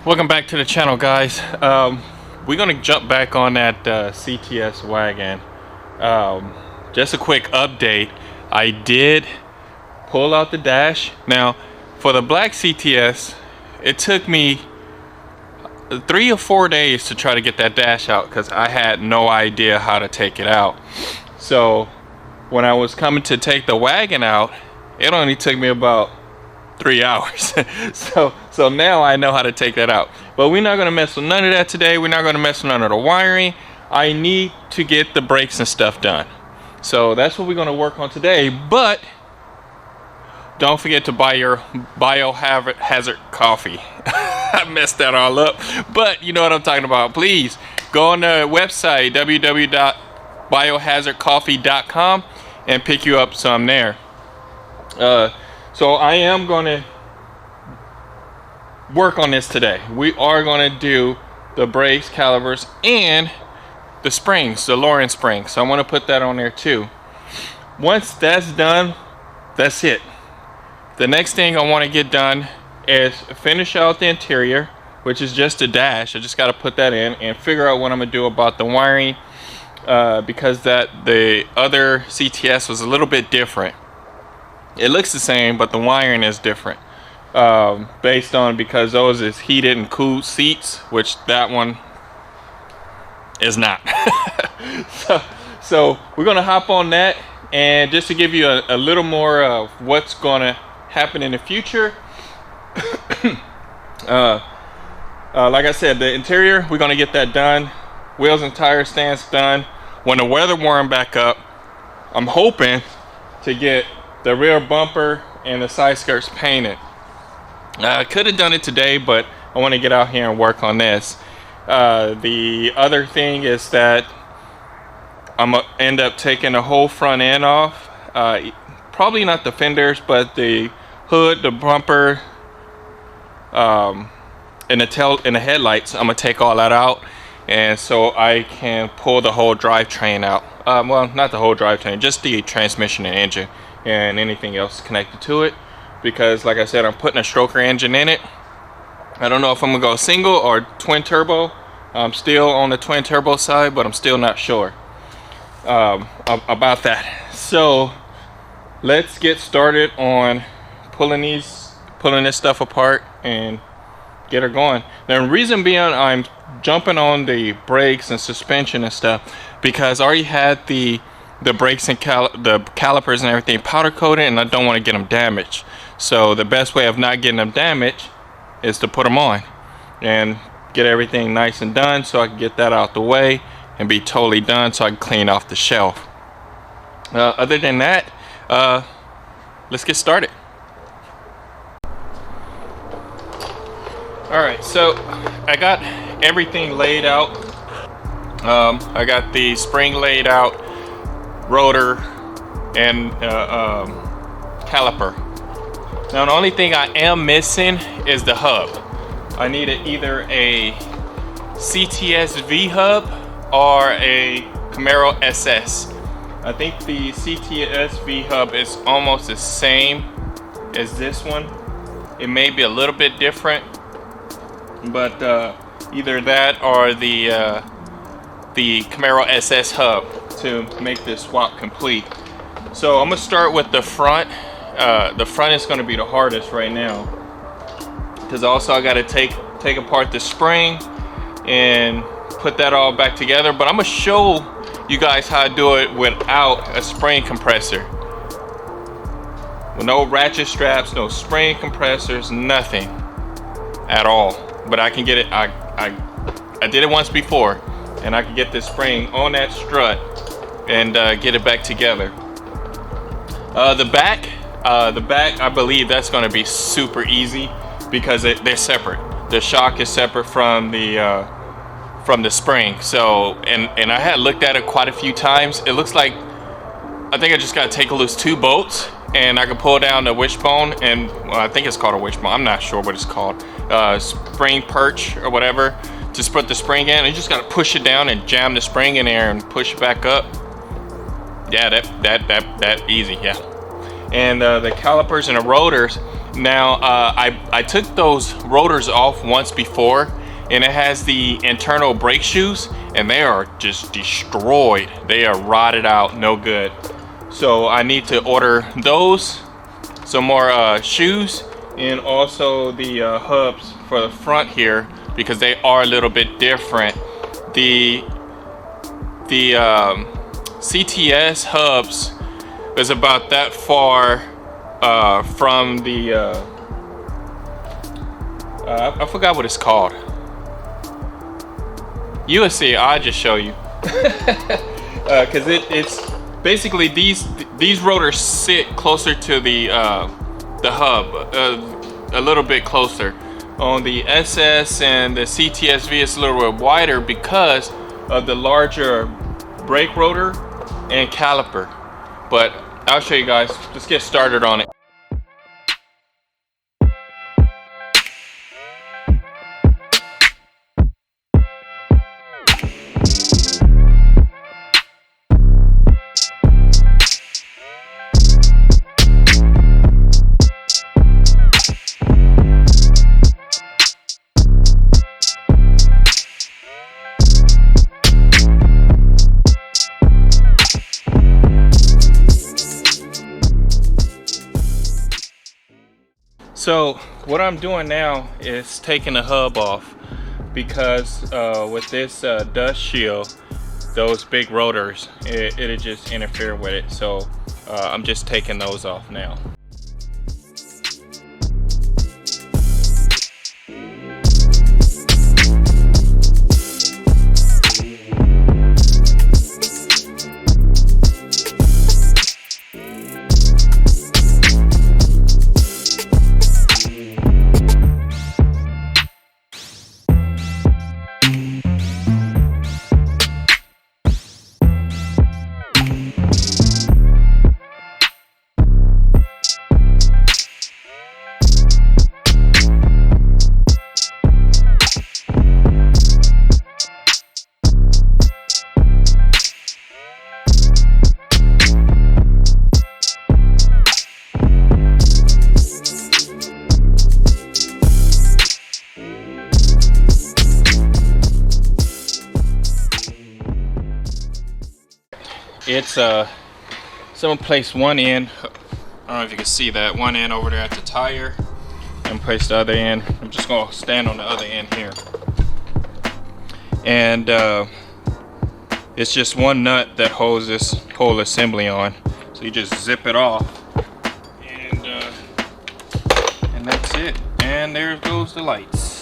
Welcome back to the channel, guys. We're gonna jump back on that CTS wagon. Just a quick update. I did pull out the dash. Now for the black CTS, it took me 3 or 4 days to try to get that dash out because I had no idea how to take it out. So when I was coming to take the wagon out, it only took me about 3 hours. so now I know how to take that out. But we're not going to mess with none of that today. We're not going to mess with none of the wiring. I need to get the brakes and stuff done. So that's what we're going to work on today. But don't forget to buy your biohazard coffee. I messed that all up, but you know what I'm talking about. Please go on the website www.biohazardcoffee.com and pick you up some there. So I am going to work on this today. We are going to do the brakes, calipers, and the springs, the lowering springs. So I want to put that on there too. Once that's done, that's it. The next thing I want to get done is finish out the interior, which is just a dash. I just got to put that in and figure out what I'm going to do about the wiring, because the other CTS was a little bit different. It looks the same, but the wiring is different, based on because those is heated and cooled seats, which that one is not. so we're gonna hop on that, and just to give you a little more of what's gonna happen in the future. Like I said, the interior, we're gonna get that done. Wheels and tire stands done. When the weather warm back up, I'm hoping to get the rear bumper and the side skirts painted. I could have done it today, but I want to get out here and work on this. The other thing is that I'm gonna end up taking the whole front end off. Probably not the fenders, but the hood, the bumper, and the tail and the headlights. I'm gonna take all that out, and so I can pull the whole drivetrain out. Well, not the whole drivetrain, just the transmission and engine and anything else connected to it, because like I said, I'm putting a stroker engine in it. I don't know if I'm gonna go single or twin turbo. I'm still on the twin turbo side, but I'm still not sure about that. So let's get started on pulling this stuff apart and get her going. The reason being I'm jumping on the brakes and suspension and stuff because I already had the brakes and the calipers and everything powder coated, and I don't want to get them damaged. So the best way of not getting them damaged is to put them on and get everything nice and done, so I can get that out the way and be totally done, so I can clean off the shelf. Other than that, let's get started. Alright, so I got everything laid out. I got the spring laid out, rotor, and caliper. Now the only thing I am missing is the hub. I needed either a CTS V hub or a Camaro SS. I think the CTS V hub is almost the same as this one. It may be a little bit different, but either that or the Camaro SS hub to make this swap complete. So I'm gonna start with the front. The front is gonna be the hardest right now, because also I gotta take apart the spring and put that all back together. But I'm gonna show you guys how to do it without a spring compressor. With no ratchet straps, no spring compressors, nothing at all. But I can get it. I did it once before, and I can get this spring on that strut and get it back together. The back, I believe that's going to be super easy because they're separate. The shock is separate from the spring. So, and I had looked at it quite a few times. It looks like I think I just got to take loose 2 bolts, and I can pull down the wishbone, and well, I think it's called a wishbone. I'm not sure what it's called. Spring perch or whatever. Just put the spring in, and you just got to push it down and jam the spring in there and push it back up. Yeah, that easy, yeah. And the calipers and the rotors, Now, I took those rotors off once before, and it has the internal brake shoes, and they are just destroyed. They are rotted out, no good. So I need to order those, some more shoes, and also the hubs for the front here, because they are a little bit different. The CTS hubs is about that far from the I forgot what it's called. You will see. I'll just show you, because it's basically these rotors sit closer to the hub, a little bit closer. On the SS and the CTSV, it's a little bit wider because of the larger brake rotor and caliper. But I'll show you guys. Let's get started on it. So what I'm doing now is taking the hub off, because with this dust shield, those big rotors, it'll just interfere with it. So I'm just taking those off now. It's someone placed one end, I don't know if you can see that, one end over there at the tire, and place the other end. I'm just gonna stand on the other end here. And it's just one nut that holds this whole assembly on. So you just zip it off, and that's it. And there goes the lights.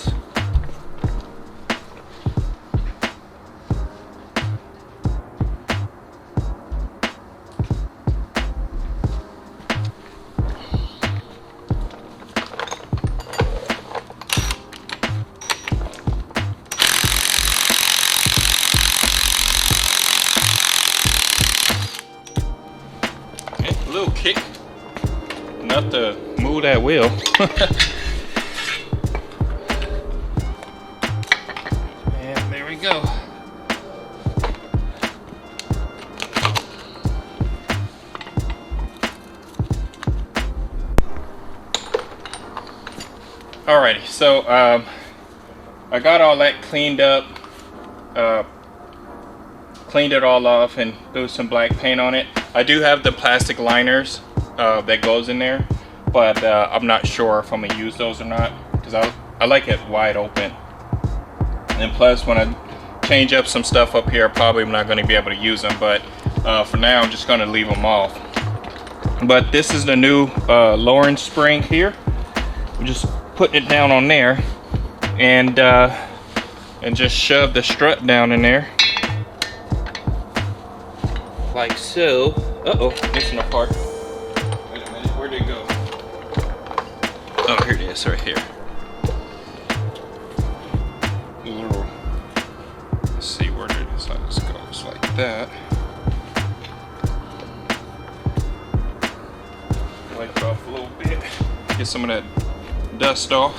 Little kick, enough to move that wheel. And there we go. Alrighty, so I got all that cleaned up, cleaned it all off and threw some black paint on it. I do have the plastic liners that goes in there, but I'm not sure if I'm gonna use those or not, because I like it wide open. And plus, when I change up some stuff up here, probably I'm not gonna be able to use them, but for now I'm just gonna leave them off. But this is the new lowering spring here. I'm just putting it down on there, and just shove the strut down in there. Like so. Uh-oh, missing a part. Wait a minute, where'd it go? Oh, here it is, right here. Let's see where it is. How this goes, like that. Wipe it off a little bit. Get some of that dust off.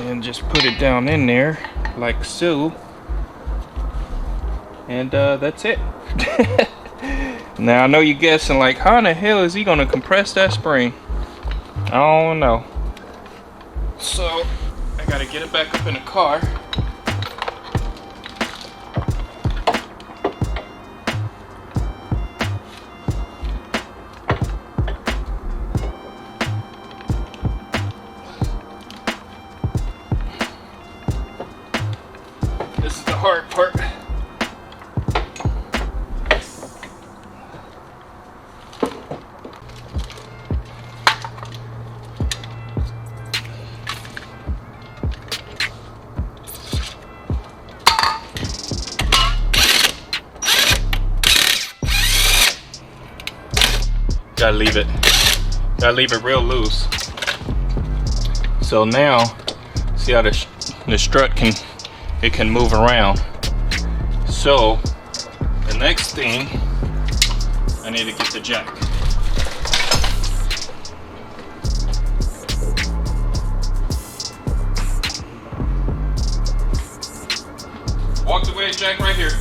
And just put it down in there like so, and that's it. Now I know you're guessing like, how in the hell is he gonna compress that spring? I don't know. So I gotta get it back up in the car. This is the hard part. Gotta leave it real loose. So now, see how the strut can move around. So the next thing, I need to get the jack. Walk away, jack right here.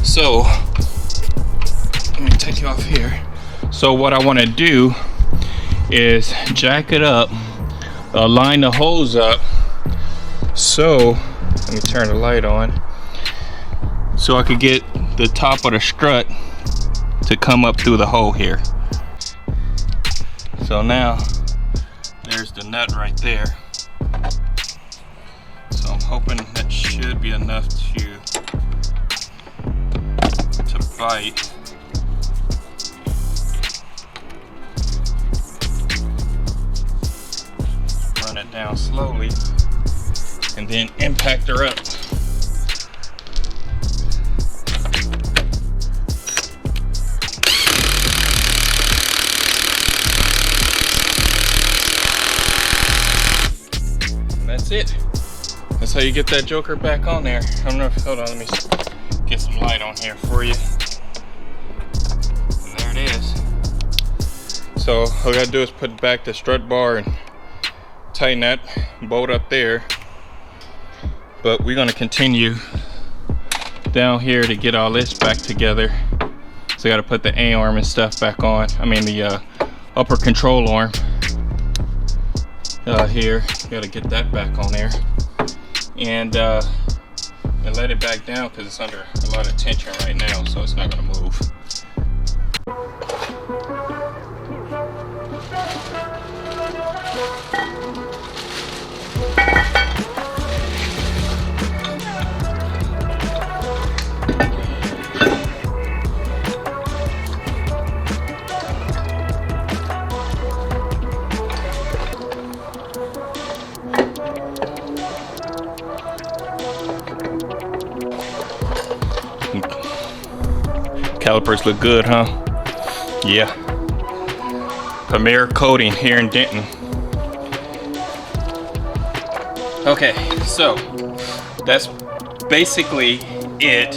So let me take you off here. So what I want to do is jack it up, line the hose up. So let me turn the light on so I could get the top of the strut to come up through the hole here. So now there's the nut right there. So I'm hoping that should be enough to bite. Run it down slowly and then impact her up. And that's it. That's how you get that joker back on there. I don't know if, hold on, let me get some light on here for you. Is. So all I gotta do is put back the strut bar and tighten that bolt up there. But we're gonna continue down here to get all this back together. So I gotta put the A-arm and stuff back on. I mean the upper control arm here. Gotta get that back on there. And let it back down because it's under a lot of tension right now, so it's not gonna move. Calipers look good, huh? Yeah. Premier coating here in Denton. Okay, so that's basically it.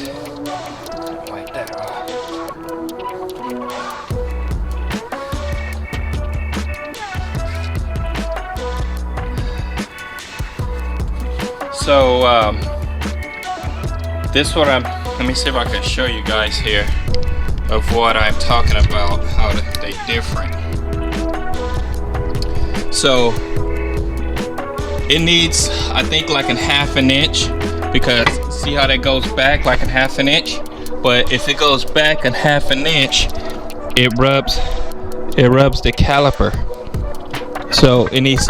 Like that. So this what I'm. Let me see if I can show you guys here of what I'm talking about, how they different. So it needs, I think, like a ½ inch, because see how that goes back like a ½ inch. But if it goes back a ½ inch, it rubs the caliper. So it needs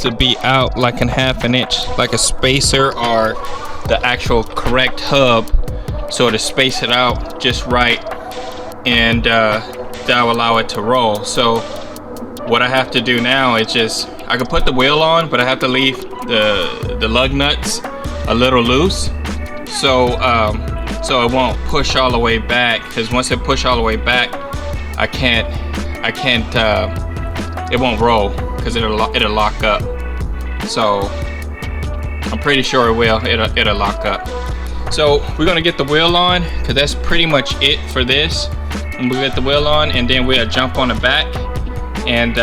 to be out like a ½ inch, like a spacer or the actual correct hub, so to space it out just right, and that will allow it to roll. So what I have to do now is just, I can put the wheel on, but I have to leave the lug nuts a little loose, so it won't push all the way back, because once it push all the way back, I can't it won't roll, because it'll lock up. So I'm pretty sure it will. It'll lock up. So we're gonna get the wheel on, because that's pretty much it for this. And we'll get the wheel on, and then we'll jump on the back and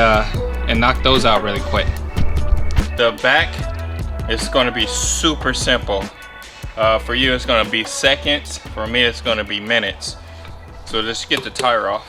knock those out really quick. The back is gonna be super simple. For you, it's gonna be seconds. For me, it's gonna be minutes. So just get the tire off.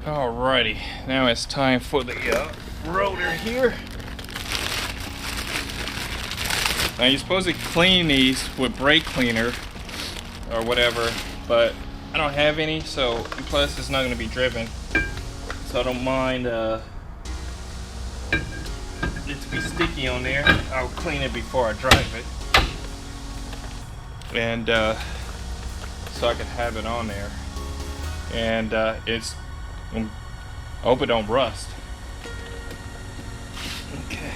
Alrighty, now it's time for the rotor here. Now you're supposed to clean these with brake cleaner or whatever, but I don't have any, so and plus it's not going to be driven, so I don't mind it to be sticky on there. I'll clean it before I drive it, and so I can have it on there, and it's I hope it don't rust. Okay.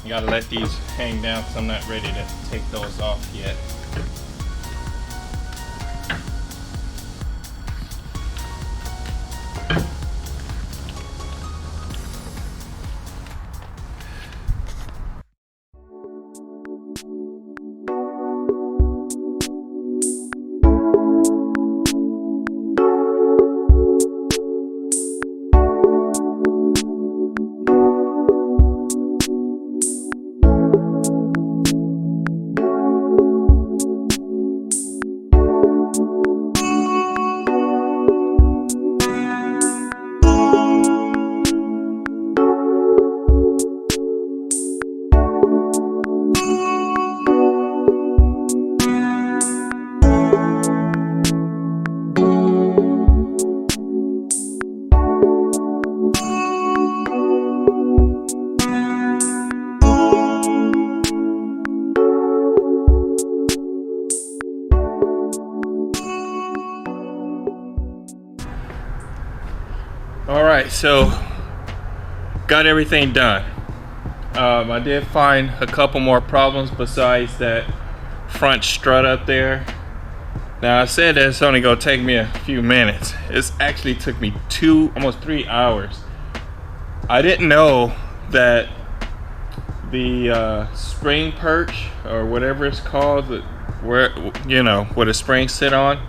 You gotta let these hang down because I'm not ready to take those off yet. Alright, so got everything done. I did find a couple more problems besides that front strut up there. Now I said that it's only gonna take me a few minutes. It's actually took me almost 3 hours. I didn't know that the spring perch or whatever it's called, where where the springs sit on,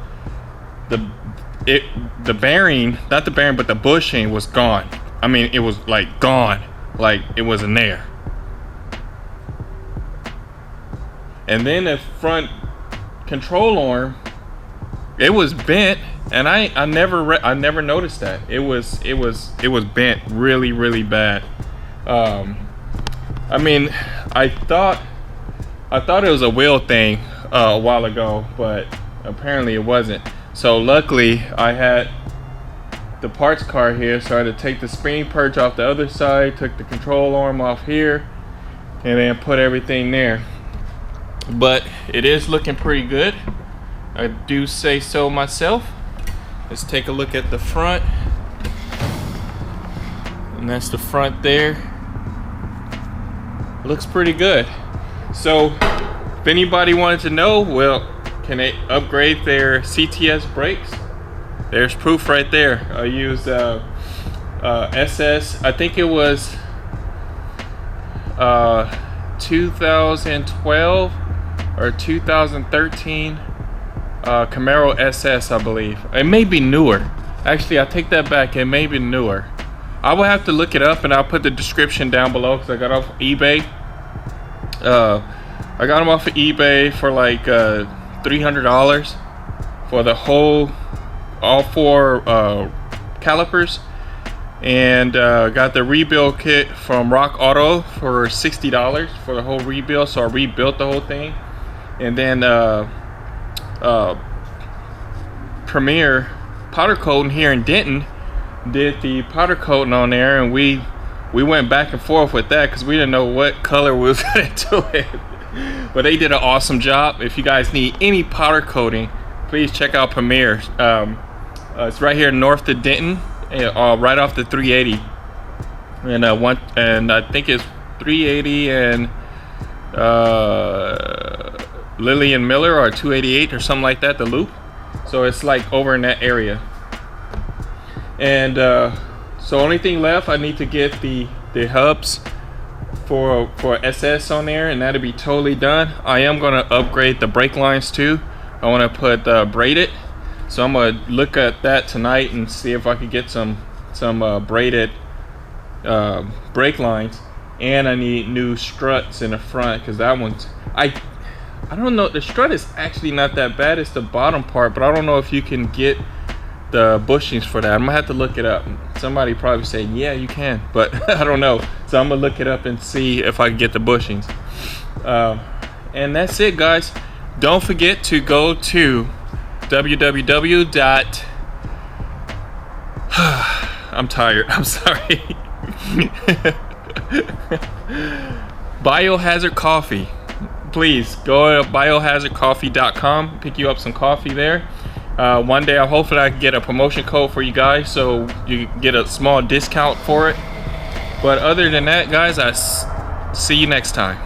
the bearing, not the bearing, but the bushing was gone. I mean, it was like gone, like it wasn't there. And then the front control arm, it was bent, and I never noticed that. It was bent really bad. I mean, I thought it was a wheel thing a while ago, but apparently it wasn't. So luckily I had the parts car here, so I had to take the spring perch off the other side, took the control arm off here, and then put everything there. But it is looking pretty good, I do say so myself. Let's take a look at the front, and that's the front there. Looks pretty good. So if anybody wanted to know, well, can they upgrade their CTS brakes? There's proof right there. I used SS, I think it was 2012 or 2013 Camaro SS, I believe. It may be newer. Actually, I take that back, it may be newer. I will have to look it up, and I'll put the description down below because I got off eBay. I got them off of eBay for like $300 for the whole, all four calipers, and got the rebuild kit from Rock Auto for $60 for the whole rebuild. So I rebuilt the whole thing, and then Premier powder coating here in Denton did the powder coating on there, and we went back and forth with that because we didn't know what color we was gonna do it. But they did an awesome job. If you guys need any powder coating, please check out Premier. It's right here north of Denton, right off the 380, and and I think it's 380 and Lilly and Miller, or 288 or something like that, the loop. So it's like over in that area. And so only thing left, I need to get the hubs for SS on there, and that'll be totally done. I am gonna upgrade the brake lines too. I want to put braided, so I'm gonna look at that tonight and see if I could get some braided brake lines. And I need new struts in the front, because that one's, I don't know, the strut is actually not that bad, it's the bottom part, but I don't know if you can get the bushings for that. I'm gonna have to look it up. Somebody probably say, yeah, you can, but I don't know. So I'm gonna look it up and see if I can get the bushings. And that's it, guys. Don't forget to go to www. I'm tired, I'm sorry. Biohazard Coffee. Please go to biohazardcoffee.com, pick you up some coffee there. One day, hopefully I can get a promotion code for you guys, so you get a small discount for it. But other than that, guys, I see you next time.